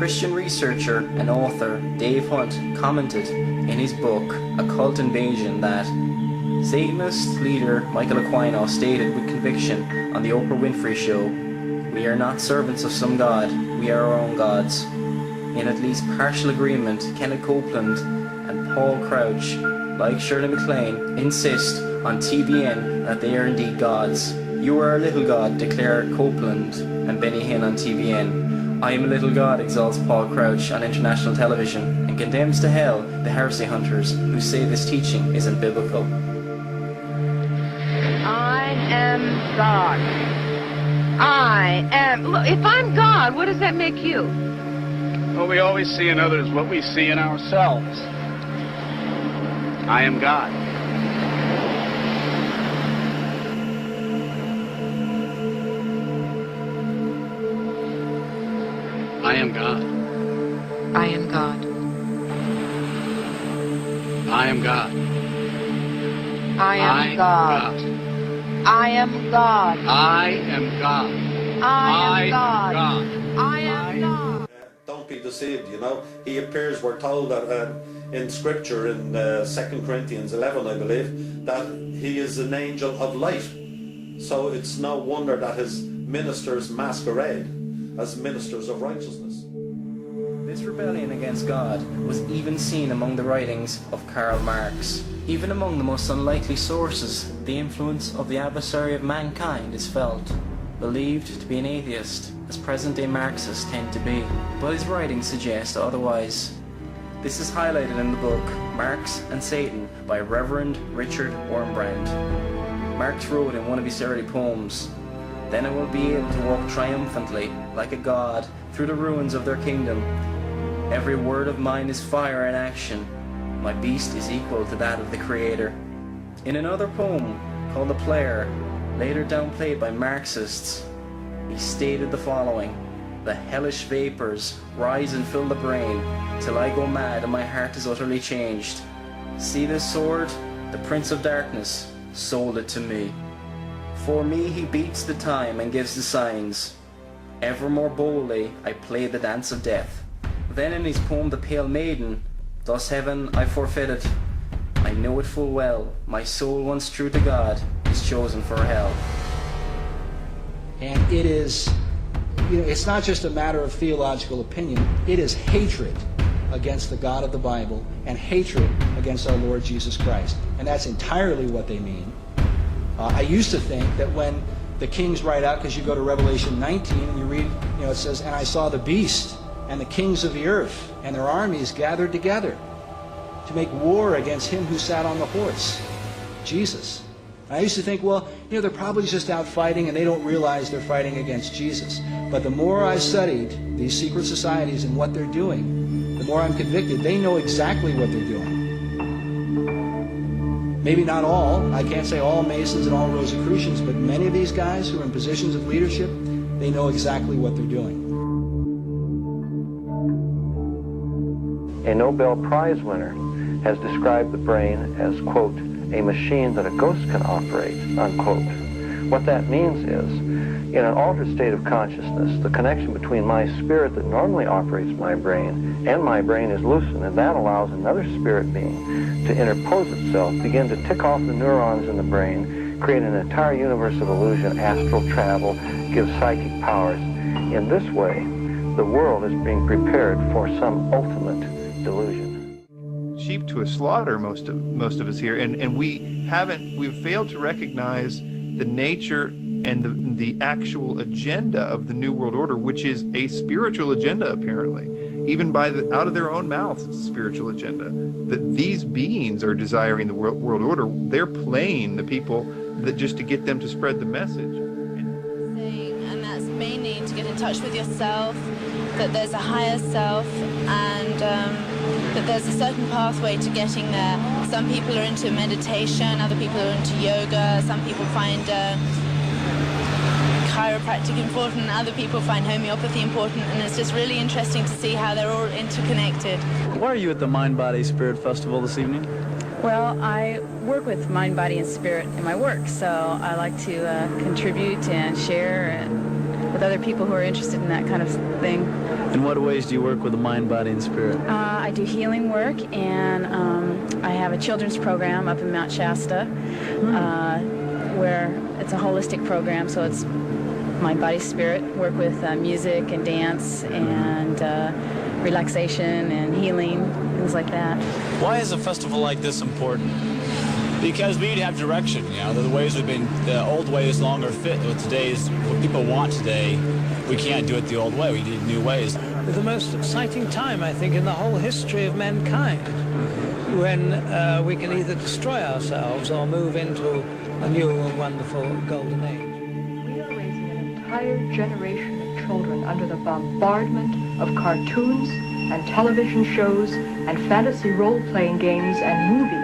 Christian researcher and author Dave Hunt commented in his book Occult Invasion that Satanist leader Michael Aquino stated with conviction on the Oprah Winfrey Show, "We are not servants of some god, we are our own gods." In at least partial agreement, Kenneth Copeland and Paul Crouch, like Shirley MacLaine, insist on TBN that they are indeed gods. "You are a little god," declare Copeland and Benny Hinn on TBN. "I am a little god," exalts Paul Crouch on international television, and condemns to hell the heresy hunters who say this teaching isn't biblical. I am God. I am. Look, if I'm God, what does that make you? Well, we always see in others what we see in ourselves. I am God. I am God. I am God. I am God. I am God. I am God. I am God. I am God. God. I am God. Don't be deceived, you know. He appears, we're told that in Scripture, in 2 Corinthians 11, I believe, that he is an angel of light. So it's no wonder that his ministers masquerade as ministers of righteousness. This rebellion against God was even seen among the writings of Karl Marx. Even among the most unlikely sources, the influence of the adversary of mankind is felt. Believed to be an atheist, as present-day Marxists tend to be, but his writings suggest otherwise. This is highlighted in the book Marx and Satan by Reverend Richard Wurmbrand. Marx wrote in one of his early poems, "Then I will be able to walk triumphantly, like a god, through the ruins of their kingdom. Every word of mine is fire in action. My beast is equal to that of the Creator." In another poem called The Player, later downplayed by Marxists, he stated the following, "The hellish vapors rise and fill the brain, till I go mad and my heart is utterly changed. See this sword? The Prince of Darkness sold it to me. For me he beats the time and gives the signs. Ever more boldly I play the dance of death." Then in his poem The Pale Maiden, "Thus heaven I forfeited. I know it full well, my soul once true to God is chosen for hell." And it is, it's not just a matter of theological opinion, it is hatred against the God of the Bible and hatred against our Lord Jesus Christ. And that's entirely what they mean. I used to think that when the kings write out, because you go to Revelation 19 and you read, it says, "And I saw the beast and the kings of the earth and their armies gathered together to make war against him who sat on the horse," Jesus. I used to think, well, they're probably just out fighting and they don't realize they're fighting against Jesus. But the more I studied these secret societies and what they're doing, the more I'm convicted they know exactly what they're doing. Maybe not all. I can't say all Masons and all Rosicrucians, but many of these guys who are in positions of leadership, they know exactly what they're doing. A Nobel Prize winner has described the brain as, quote, "a machine that a ghost can operate," unquote. What that means is, in an altered state of consciousness, the connection between my spirit that normally operates my brain and my brain is loosened, and that allows another spirit being to interpose itself, begin to tick off the neurons in the brain, create an entire universe of illusion, astral travel, give psychic powers. In this way, the world is being prepared for some ultimate delusion. Sheep to a slaughter, most of us here, and we've failed to recognize the nature and the actual agenda of the New World Order, which is a spiritual agenda, apparently. Even out of their own mouths, it's a spiritual agenda. That these beings are desiring the world order. They're playing the people that just to get them to spread the message. And that's mainly to get in touch with yourself, that there's a higher self, and that there's a certain pathway to getting there. Some people are into meditation, other people are into yoga, some people find chiropractic important, other people find homeopathy important, and it's just really interesting to see how they're all interconnected. Why are you at the Mind, Body, Spirit Festival this evening? Well, I work with mind, body, and spirit in my work, so I like to contribute and share with with other people who are interested in that kind of thing. In what ways do you work with the mind, body, and spirit? I do healing work, and I have a children's program up in Mount Shasta, where it's a holistic program, so it's mind, body, spirit. Work with music and dance and relaxation and healing, things like that. Why is a festival like this important? Because we need to have direction. You know, the old way is longer fit with today's, what people want today. We can't do it the old way. We need new ways. The most exciting time, I think, in the whole history of mankind, when we can either destroy ourselves or move into a new and wonderful golden age. We are raising an entire generation of children under the bombardment of cartoons and television shows and fantasy role-playing games and movies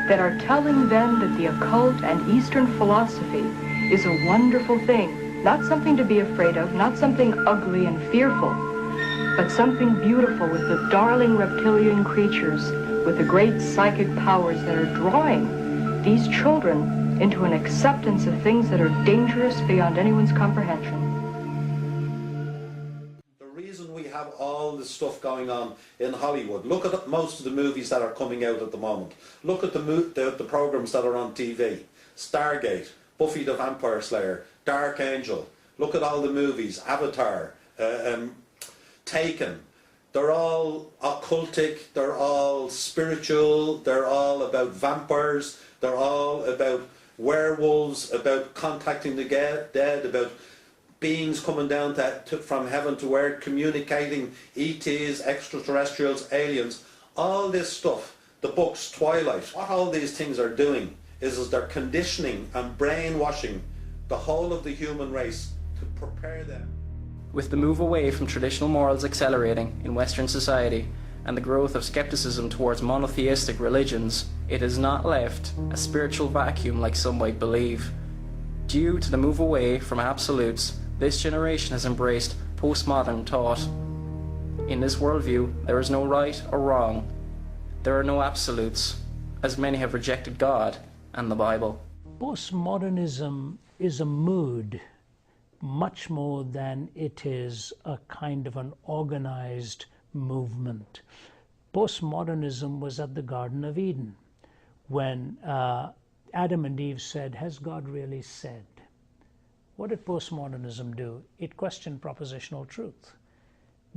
that are telling them that the occult and Eastern philosophy is a wonderful thing, not something to be afraid of, not something ugly and fearful, but something beautiful with the darling reptilian creatures with the great psychic powers that are drawing these children into an acceptance of things that are dangerous beyond anyone's comprehension. All this stuff going on in Hollywood. Look at most of the movies that are coming out at the moment. Look at the programs that are on TV. Stargate, Buffy the Vampire Slayer, Dark Angel. Look at all the movies. Avatar, Taken. They're all occultic, they're all spiritual, they're all about vampires, they're all about werewolves, about contacting the dead, about beings coming down from heaven to earth, communicating, ETs, extraterrestrials, aliens, all this stuff, the books, Twilight, what all these things are doing is they're conditioning and brainwashing the whole of the human race to prepare them. With the move away from traditional morals accelerating in Western society and the growth of skepticism towards monotheistic religions, it has not left a spiritual vacuum like some might believe. Due to the move away from absolutes, this generation has embraced postmodern thought. In this worldview, there is no right or wrong. There are no absolutes, as many have rejected God and the Bible. Postmodernism is a mood much more than it is a kind of an organized movement. Postmodernism was at the Garden of Eden when Adam and Eve said, "Has God really said?" What did postmodernism do? It questioned propositional truth.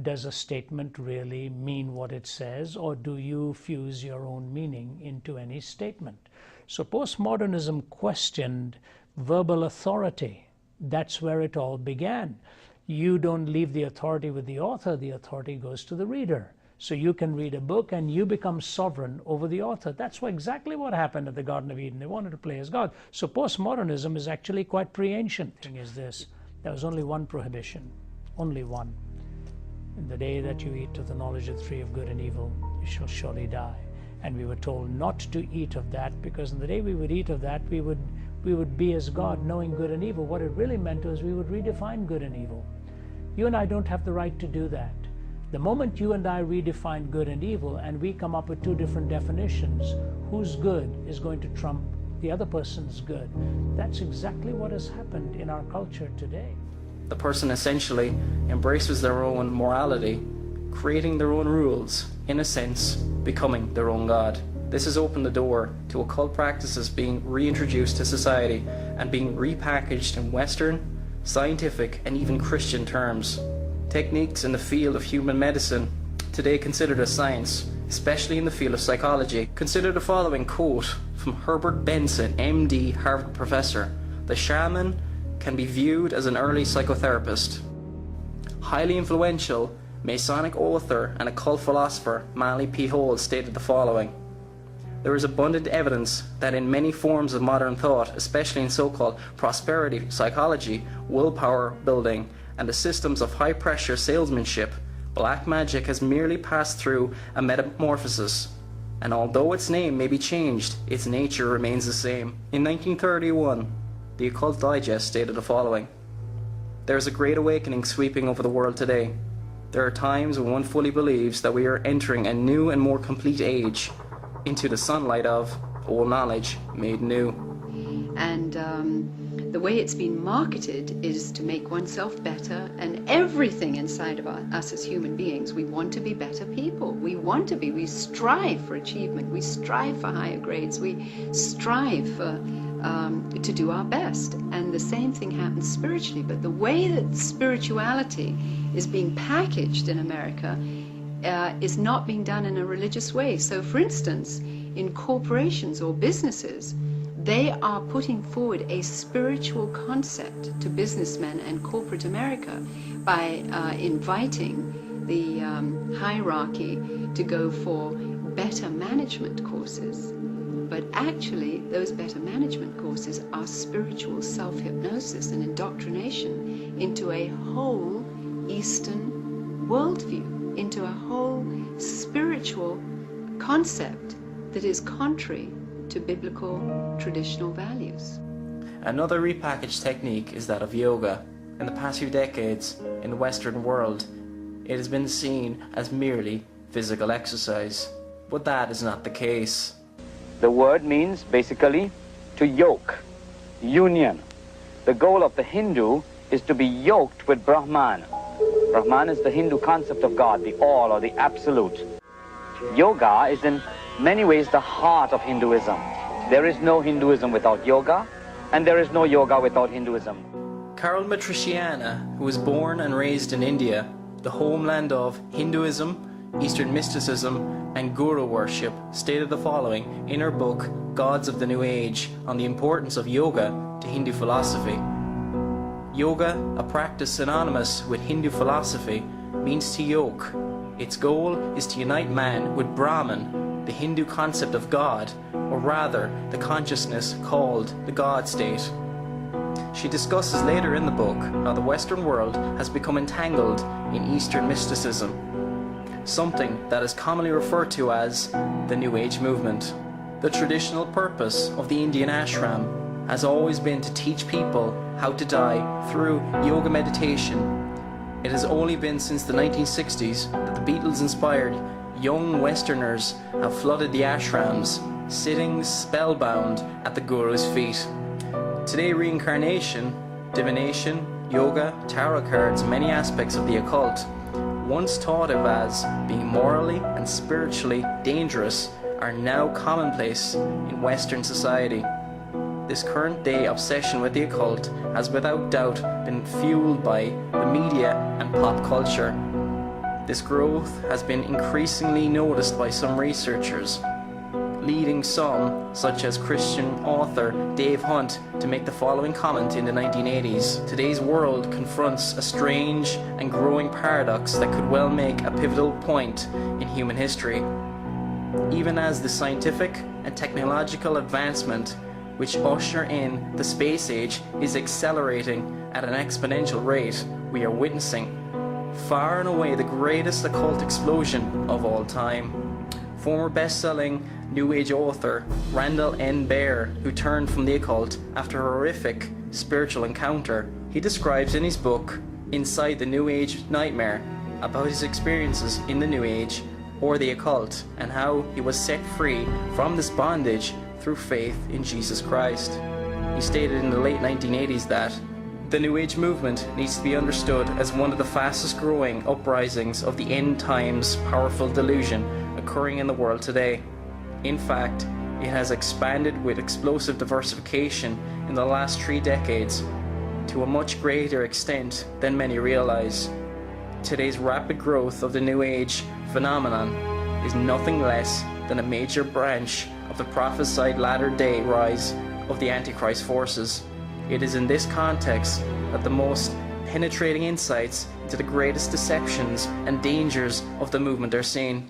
Does a statement really mean what it says, or do you fuse your own meaning into any statement? So postmodernism questioned verbal authority. That's where it all began. You don't leave the authority with the author goes to the reader. So you can read a book and you become sovereign over the author. That's exactly what happened at the Garden of Eden. They wanted to play as God. So postmodernism is actually quite pre-ancient. The thing is this, there was only one prohibition, only one. In the day that you eat of the knowledge of the tree of good and evil, you shall surely die. And we were told not to eat of that, because in the day we would eat of that, we would be as God, knowing good and evil. What it really meant was we would redefine good and evil. You and I don't have the right to do that. The moment you and I redefine good and evil and we come up with two different definitions, whose good is going to trump the other person's good? That's exactly what has happened in our culture today. The person essentially embraces their own morality, creating their own rules, in a sense, becoming their own God. This has opened the door to occult practices being reintroduced to society and being repackaged in Western, scientific, and even Christian terms. Techniques in the field of human medicine, today considered a science, especially in the field of psychology. Consider the following quote from Herbert Benson, MD, Harvard professor. "The shaman can be viewed as an early psychotherapist." Highly influential Masonic author and occult philosopher Manly P. Hole stated the following: "There is abundant evidence that in many forms of modern thought, especially in so-called prosperity psychology, willpower building, and the systems of high-pressure salesmanship, black magic has merely passed through a metamorphosis, and although its name may be changed, its nature remains the same." In 1931, the Occult Digest stated the following: "There is a great awakening sweeping over the world today. There are times when one fully believes that we are entering a new and more complete age, into the sunlight of all knowledge made new." And the way it's been marketed is to make oneself better, and everything inside of us as human beings, we want to be better people. We strive for achievement, we strive for higher grades, we strive for, to do our best. And the same thing happens spiritually, but the way that spirituality is being packaged in America is not being done in a religious way. So for instance, in corporations or businesses, they are putting forward a spiritual concept to businessmen and corporate America by inviting the hierarchy to go for better management courses. But actually, those better management courses are spiritual self-hypnosis and indoctrination into a whole Eastern worldview, into a whole spiritual concept that is contrary to biblical traditional values. Another repackaged technique is that of yoga. In the past few decades, in the Western world, it has been seen as merely physical exercise. But that is not the case. The word means basically to yoke, union. The goal of the Hindu is to be yoked with Brahman. Brahman is the Hindu concept of God, the all or the absolute. Yoga is in many ways the heart of Hinduism. There is no Hinduism without yoga, and there is no yoga without Hinduism. Karl Matriciana, who was born and raised in India, the homeland of Hinduism, Eastern mysticism, and Guru worship, stated the following in her book, Gods of the New Age, on the importance of yoga to Hindu philosophy. Yoga, a practice synonymous with Hindu philosophy, means to yoke. Its goal is to unite man with Brahman, the Hindu concept of God, or rather, the consciousness called the God state. She discusses later in the book how the Western world has become entangled in Eastern mysticism, something that is commonly referred to as the New Age movement. The traditional purpose of the Indian ashram has always been to teach people how to die through yoga meditation. It has only been since the 1960s that the Beatles-inspired young Westerners have flooded the ashrams, sitting spellbound at the Guru's feet. Today, reincarnation, divination, yoga, tarot cards, many aspects of the occult, once thought of as being morally and spiritually dangerous, are now commonplace in Western society. This current day obsession with the occult has without doubt been fueled by the media and pop culture. This growth has been increasingly noticed by some researchers, leading some, such as Christian author Dave Hunt, to make the following comment in the 1980s. Today's world confronts a strange and growing paradox that could well make a pivotal point in human history. Even as the scientific and technological advancement which usher in the space age is accelerating at an exponential rate, we are witnessing far and away the greatest occult explosion of all time. Former best-selling New Age author Randall N. Baer, who turned from the occult after a horrific spiritual encounter, he describes in his book Inside the New Age Nightmare about his experiences in the New Age or the occult and how he was set free from this bondage through faith in Jesus Christ. He stated in the late 1980s that the New Age movement needs to be understood as one of the fastest growing uprisings of the end times powerful delusion occurring in the world today. In fact, it has expanded with explosive diversification in the last 3 decades to a much greater extent than many realize. Today's rapid growth of the New Age phenomenon is nothing less than a major branch of the prophesied latter-day rise of the Antichrist forces. It is in this context that the most penetrating insights into the greatest deceptions and dangers of the movement are seen.